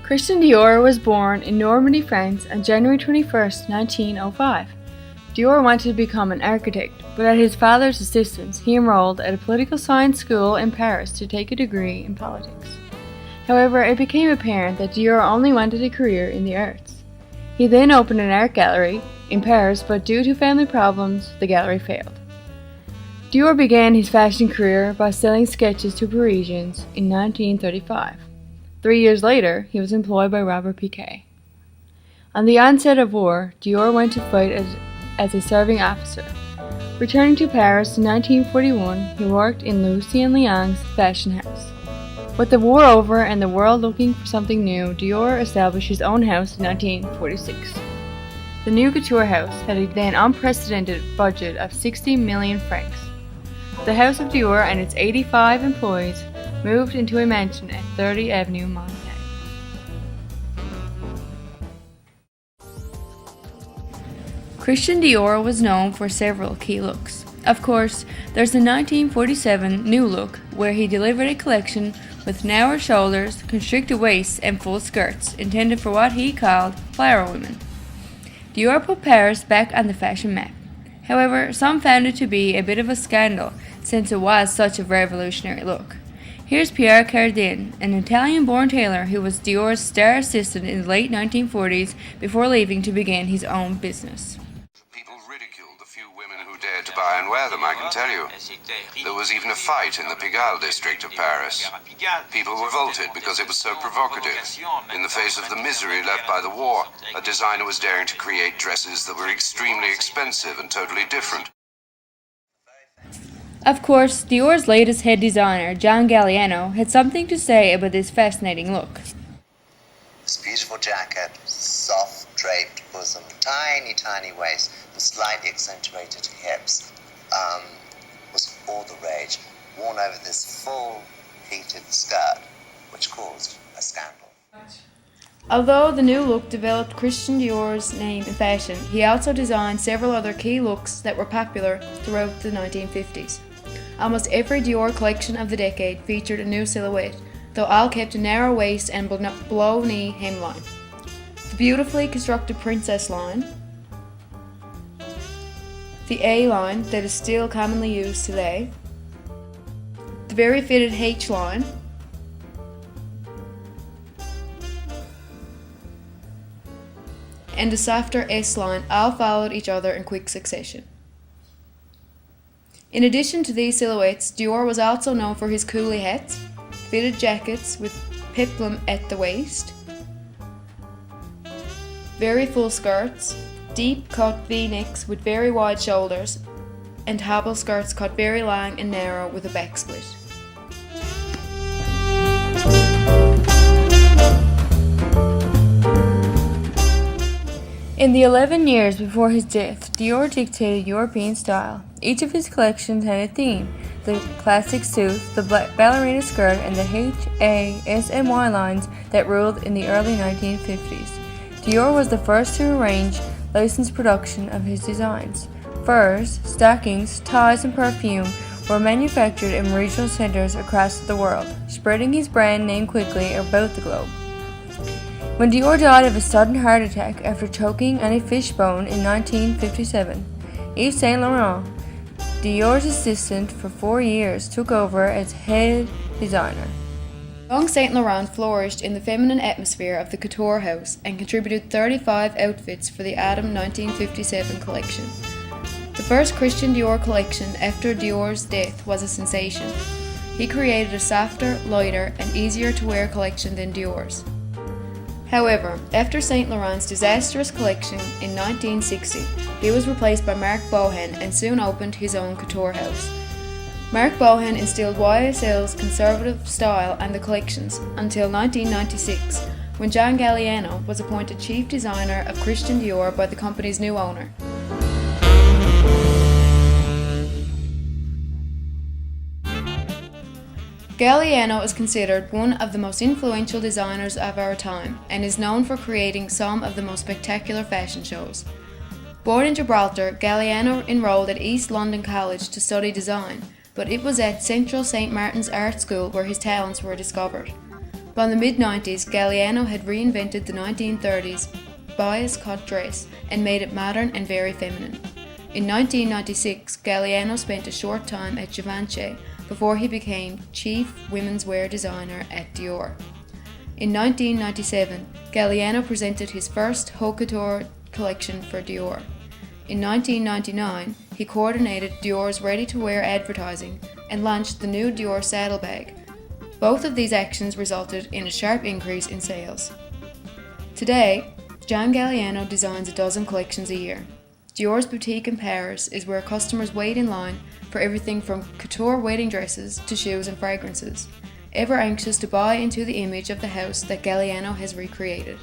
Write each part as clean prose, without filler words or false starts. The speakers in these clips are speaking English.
Christian Dior was born in Normandy, France on January 21, 1905. Dior wanted to become an architect, but at his father's insistence, he enrolled at a political science school in Paris to take a degree in politics. However, it became apparent that Dior only wanted a career in the arts. He then opened an art gallery in Paris, but due to family problems, the gallery failed. Dior began his fashion career by selling sketches to Parisians in 1935. 3 years later, he was employed by Robert Piguet. On the onset of war, Dior went to fight as a serving officer. Returning to Paris in 1941, he worked in Lucien Liang's fashion house. With the war over and the world looking for something new, Dior established his own house in 1946. The new couture house had a then unprecedented budget of 60 million francs. The House of Dior and its 85 employees moved into a mansion at 30 Avenue Montaigne. Christian Dior was known for several key looks. Of course, there's the 1947 New Look, where he delivered a collection with narrow shoulders, constricted waists, and full skirts, intended for what he called flower women. Dior put Paris back on the fashion map. However, some found it to be a bit of a scandal, since it was such a revolutionary look. Here's Pierre Cardin, an Italian-born tailor who was Dior's star assistant in the late 1940s before leaving to begin his own business. People ridiculed the few women who dared to buy and wear them, I can tell you. There was even a fight in the Pigalle district of Paris. People revolted because it was so provocative. In the face of the misery left by the war, a designer was daring to create dresses that were extremely expensive and totally different. Of course, Dior's latest head designer, John Galliano, had something to say about this fascinating look. This beautiful jacket, soft draped bosom, tiny waist, and slightly accentuated hips, was all the rage, worn over this full pleated skirt, which caused a scandal. Although the new look developed Christian Dior's name in fashion, he also designed several other key looks that were popular throughout the 1950s. Almost every Dior collection of the decade featured a new silhouette, though all kept a narrow waist and below-knee hemline. The beautifully constructed princess line, the A line that is still commonly used today, the very fitted H line, and the softer S line all followed each other in quick succession. In addition to these silhouettes, Dior was also known for his coolie hats, fitted jackets with peplum at the waist, very full skirts, deep cut V-necks with very wide shoulders, and hobble skirts cut very long and narrow with a back split. In the 11 years before his death, Dior dictated European style. Each of his collections had a theme: the classic suit, the ballerina skirt, and the H-A-S-M-Y lines that ruled in the early 1950s. Dior was the first to arrange licensed production of his designs. Furs, stockings, ties, and perfume were manufactured in regional centers across the world, spreading his brand name quickly about the globe. When Dior died of a sudden heart attack after choking on a fishbone in 1957, Yves Saint Laurent, Dior's assistant for 4 years, took over as head designer. Young Saint Laurent flourished in the feminine atmosphere of the couture house and contributed 35 outfits for the autumn 1957 collection. The first Christian Dior collection after Dior's death was a sensation. He created a softer, lighter, and easier to wear collection than Dior's. However, after Saint Laurent's disastrous collection in 1960, he was replaced by Marc Bohan and soon opened his own couture house. Marc Bohan instilled YSL's conservative style on the collections until 1996, when John Galliano was appointed chief designer of Christian Dior by the company's new owner. Galliano is considered one of the most influential designers of our time and is known for creating some of the most spectacular fashion shows. Born in Gibraltar, Galliano enrolled at East London College to study design, but it was at Central St. Martin's Art School where his talents were discovered. By the mid-90s, Galliano had reinvented the 1930s bias cut dress and made it modern and very feminine. In 1996, Galliano spent a short time at Givenchy before he became chief women's wear designer at Dior. In 1997, Galliano presented his first haute couture collection for Dior. In 1999, he coordinated Dior's ready-to-wear advertising and launched the new Dior saddlebag. Both of these actions resulted in a sharp increase in sales. Today, John Galliano designs a dozen collections a year. Dior's boutique in Paris is where customers wait in line for everything from couture wedding dresses to shoes and fragrances, ever anxious to buy into the image of the house that Galliano has recreated.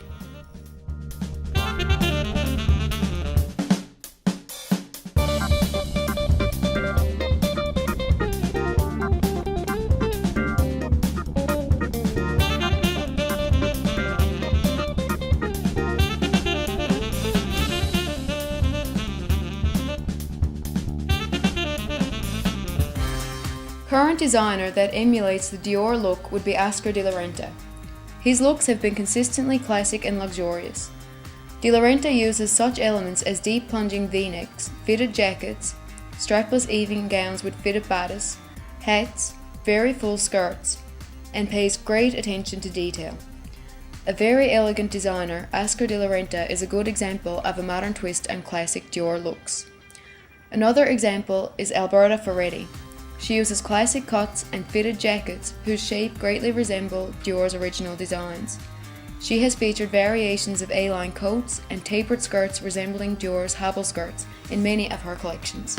Current designer that emulates the Dior look would be Oscar de la Renta. His looks have been consistently classic and luxurious. De la Renta uses such elements as deep plunging V-necks, fitted jackets, strapless evening gowns with fitted bodice, hats, very full skirts, and pays great attention to detail. A very elegant designer, Oscar de la Renta is a good example of a modern twist on classic Dior looks. Another example is Alberta Ferretti. She uses classic cuts and fitted jackets whose shape greatly resemble Dior's original designs. She has featured variations of A-line coats and tapered skirts resembling Dior's hobble skirts in many of her collections.